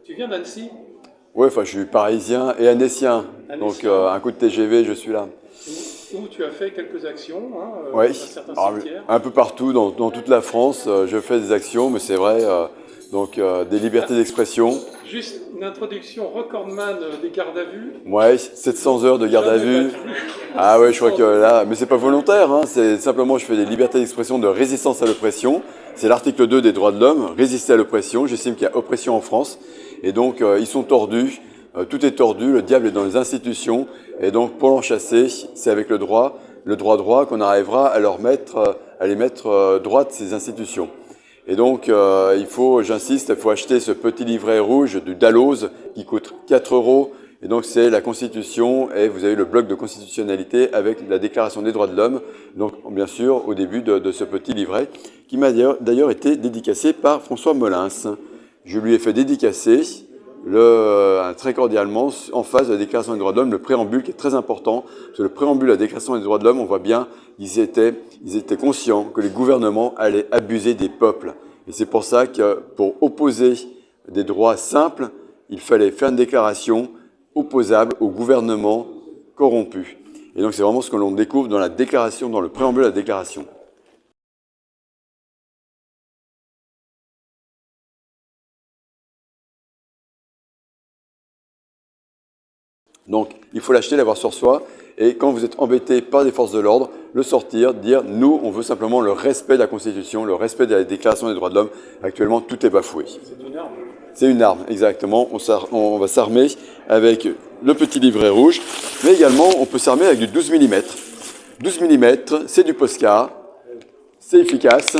Tu viens d'Annecy? Oui, enfin, je suis parisien et annécien. Donc, Annécien, un coup de TGV, je suis là. où tu as fait quelques actions hein, Oui, dans un certain alors, cimetière. un peu partout, dans toute la France, je fais des actions, mais c'est vrai, des libertés d'expression. Juste une introduction, recordman des gardes à vue. Ouais, 700 heures de garde à Jamais vue. battu. Ah ouais, je crois 700 que heures. là, mais c'est pas volontaire, hein, c'est simplement je fais des libertés d'expression de résistance à l'oppression. C'est l'article 2 des droits de l'homme, résister à l'oppression. J'estime qu'il y a oppression en France. Et donc, ils sont tordus, tout est tordu, le diable est dans les institutions. Et donc, pour l'en chasser, c'est avec le droit qu'on arrivera à à les mettre droite ces institutions. Et donc, j'insiste, il faut acheter ce petit livret rouge du Dalloz qui coûte 4 euros. Et donc, c'est la Constitution et vous avez le bloc de constitutionnalité avec la Déclaration des droits de l'homme. Donc, bien sûr, au début de ce petit livret qui m'a d'ailleurs été dédicacé par François Molins. Je lui ai fait dédicacer très cordialement en face de la Déclaration des droits de l'homme, le préambule qui est très important. Parce que le préambule de la Déclaration des droits de l'homme, on voit bien, ils étaient conscients que les gouvernements allaient abuser des peuples. Et c'est pour ça que pour opposer des droits simples, il fallait faire une déclaration opposable au gouvernement corrompu. Et donc c'est vraiment ce que l'on découvre dans la déclaration, dans le préambule de la déclaration. Donc, il faut l'acheter, l'avoir sur soi. Et quand vous êtes embêté par des forces de l'ordre, le sortir, dire nous, on veut simplement le respect de la Constitution, le respect de la Déclaration des droits de l'homme. Actuellement, tout est bafoué. C'est une arme. C'est une arme, exactement. On va s'armer avec le petit livret rouge, mais également, on peut s'armer avec du 12 mm. 12 mm, c'est du Posca, c'est efficace.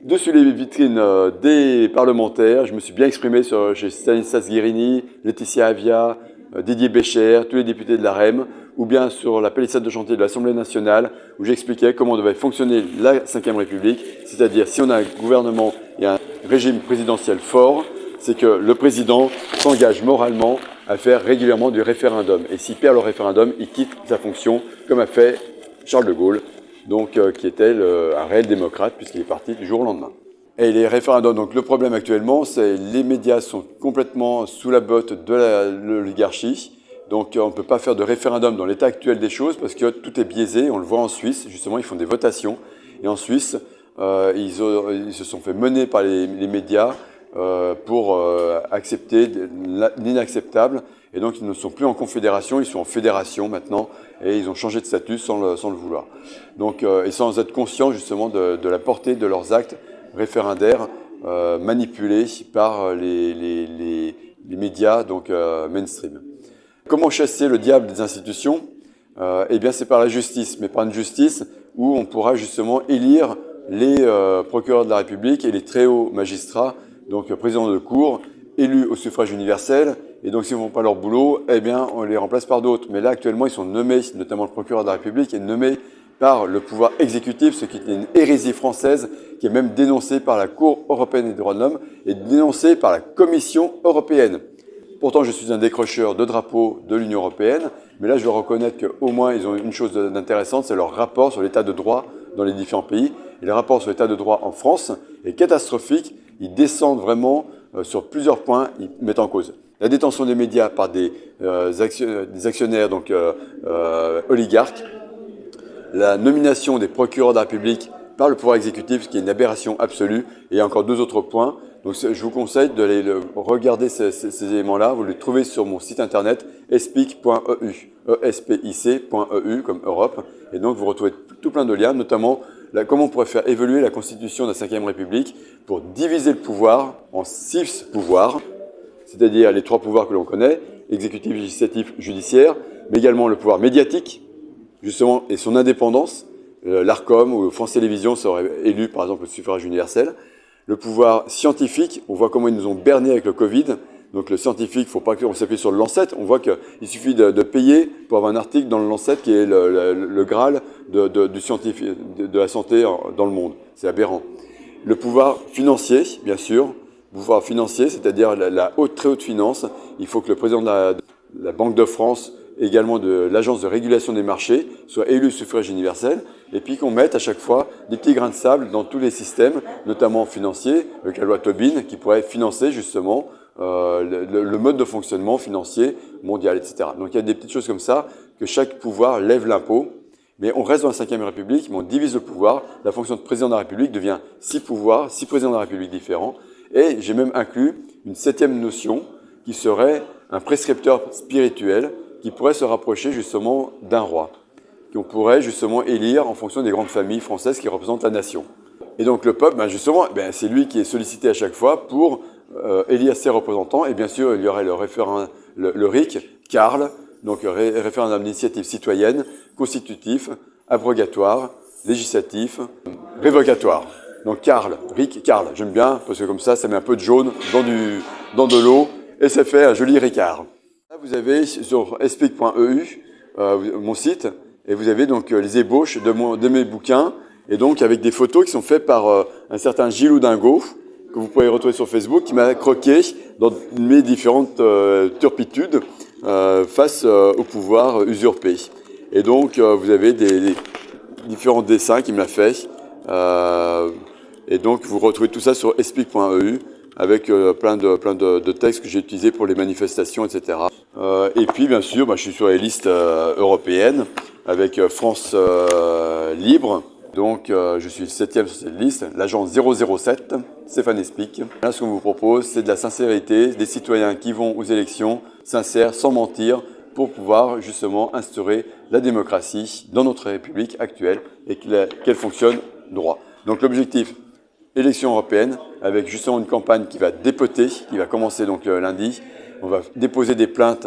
Dessus les vitrines des parlementaires, je me suis bien exprimé chez Stanislas Guérini, Laetitia Avia, Didier Bécher, tous les députés de l'AREM, ou bien sur la palissade de chantier de l'Assemblée nationale, où j'expliquais comment devait fonctionner la Ve République, c'est-à-dire si on a un gouvernement et un régime présidentiel fort, c'est que le président s'engage moralement à faire régulièrement du référendum. Et s'il perd le référendum, il quitte sa fonction, comme a fait Charles de Gaulle, qui était un réel démocrate, puisqu'il est parti du jour au lendemain. Et les référendums, donc le problème actuellement, c'est que les médias sont complètement sous la botte de l'oligarchie. Donc on ne peut pas faire de référendum dans l'état actuel des choses parce que tout est biaisé. On le voit en Suisse, justement, ils font des votations. Et en Suisse, ils se sont fait mener par les médias pour accepter l'inacceptable. Et donc ils ne sont plus en confédération, ils sont en fédération maintenant. Et ils ont changé de statut sans le vouloir. Donc, et sans être conscients justement de la portée de leurs actes référendaires manipulés par les médias mainstream. Comment chasser le diable des institutions? Eh bien, c'est par la justice, mais par une justice où on pourra justement élire les procureurs de la République et les très hauts magistrats, donc présidents de cour, élus au suffrage universel. Et donc, s'ils ne font pas leur boulot, eh bien, on les remplace par d'autres. Mais là, actuellement, ils sont nommés, notamment le procureur de la République, est nommé par le pouvoir exécutif, ce qui est une hérésie française, qui est même dénoncée par la Cour européenne des droits de l'homme et dénoncée par la Commission européenne. Pourtant, je suis un décrocheur de drapeaux de l'Union européenne, mais là, je dois reconnaître qu'au moins, ils ont une chose d'intéressante, c'est leur rapport sur l'état de droit dans les différents pays. Et le rapport sur l'état de droit en France est catastrophique. Ils descendent vraiment sur plusieurs points, ils mettent en cause la détention des médias par des actionnaires, oligarques, la nomination des procureurs de la République par le pouvoir exécutif, ce qui est une aberration absolue, et encore deux autres points. Donc je vous conseille d'aller regarder ces éléments-là. Vous les trouvez sur mon site internet espic.eu, espic.eu comme Europe. Et donc vous retrouvez tout plein de liens, notamment comment on pourrait faire évoluer la constitution de la Ve République pour diviser le pouvoir en 6 pouvoirs, c'est-à-dire les 3 pouvoirs que l'on connaît, exécutif, législatif, judiciaire, mais également le pouvoir médiatique, justement, et son indépendance. L'ARCOM ou France Télévisions serait élu, par exemple, au suffrage universel. Le pouvoir scientifique, on voit comment ils nous ont berné avec le Covid. Donc le scientifique, il ne faut pas qu'on s'appuie sur le Lancet. On voit qu'il suffit de payer pour avoir un article dans le Lancet qui est le Graal du scientifique, de la santé dans le monde. C'est aberrant. Le pouvoir financier, bien sûr. Le pouvoir financier, c'est-à-dire la très haute finance. Il faut que le président de la Banque de France, également de l'Agence de régulation des marchés, soit élu au suffrage universel, et puis qu'on mette à chaque fois des petits grains de sable dans tous les systèmes, notamment financiers, avec la loi Tobin, qui pourrait financer justement le mode de fonctionnement financier mondial, etc. Donc il y a des petites choses comme ça, que chaque pouvoir lève l'impôt, mais on reste dans la Ve République, mais on divise le pouvoir. La fonction de président de la République devient 6 pouvoirs, 6 présidents de la République différents, et j'ai même inclus une 7e notion qui serait un prescripteur spirituel qui pourrait se rapprocher justement d'un roi, qu'on pourrait justement élire en fonction des grandes familles françaises qui représentent la nation. Et donc le peuple, justement, c'est lui qui est sollicité à chaque fois pour élire ses représentants. Et bien sûr, il y aurait le RIC, Karl, donc référendum d'initiative citoyenne, constitutif, abrogatoire, législatif, révocatoire. Donc Karl, RIC, Karl, j'aime bien parce que comme ça met un peu de jaune dans de l'eau et ça fait un joli Ricard. Là, vous avez sur explique.eu mon site et vous avez donc les ébauches de mes bouquins et donc avec des photos qui sont faites par un certain Gilles Houdingot que vous pouvez retrouver sur Facebook qui m'a croqué dans mes différentes turpitudes face au pouvoir usurpé. Et donc vous avez des différents dessins qu'il m'a fait. Et donc, vous retrouvez tout ça sur explique.eu avec plein de textes que j'ai utilisés pour les manifestations, etc. Et puis, bien sûr, je suis sur les listes européennes avec France Libre. Donc, je suis 7e sur cette liste, l'agent 007, Stéphane Explique. Là, ce qu'on vous propose, c'est de la sincérité, des citoyens qui vont aux élections, sincères, sans mentir, pour pouvoir justement instaurer la démocratie dans notre République actuelle et qu'elle fonctionne droit. Donc, l'objectif, élection européenne, avec justement une campagne qui va dépoter, qui va commencer donc lundi. On va déposer des plaintes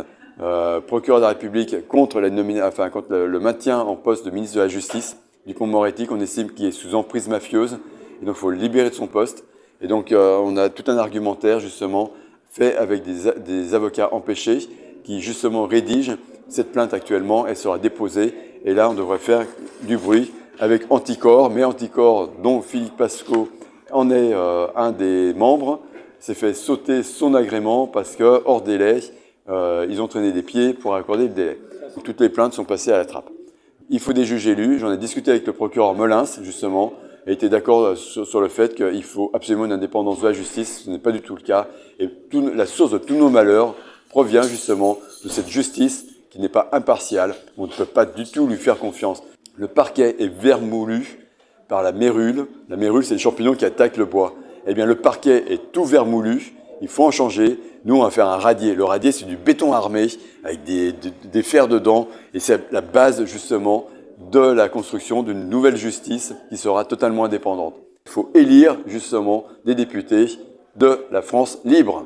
procureur de la République contre le maintien en poste de ministre de la Justice Dupond-Moretti, qu'on estime qu'il est sous emprise mafieuse. Et donc, il faut le libérer de son poste. Et donc, on a tout un argumentaire, justement, fait avec des avocats empêchés qui, justement, rédigent cette plainte actuellement. Elle sera déposée. Et là, on devrait faire du bruit avec Anticorps, mais Anticorps, dont Philippe Pasco en est un des membres, s'est fait sauter son agrément parce que, hors délai, ils ont traîné des pieds pour accorder le délai. Donc, toutes les plaintes sont passées à la trappe. Il faut des juges élus. J'en ai discuté avec le procureur Molins, justement, et était d'accord sur le fait qu'il faut absolument une indépendance de la justice. Ce n'est pas du tout le cas. Et la source de tous nos malheurs provient justement de cette justice qui n'est pas impartiale. On ne peut pas du tout lui faire confiance. Le parquet est vermoulu par la mérule. La mérule, c'est le champignon qui attaque le bois. Eh bien, le parquet est tout vermoulu. Il faut en changer. Nous, on va faire un radier. Le radier, c'est du béton armé avec des fers dedans. Et c'est la base, justement, de la construction d'une nouvelle justice qui sera totalement indépendante. Il faut élire, justement, des députés de la France libre.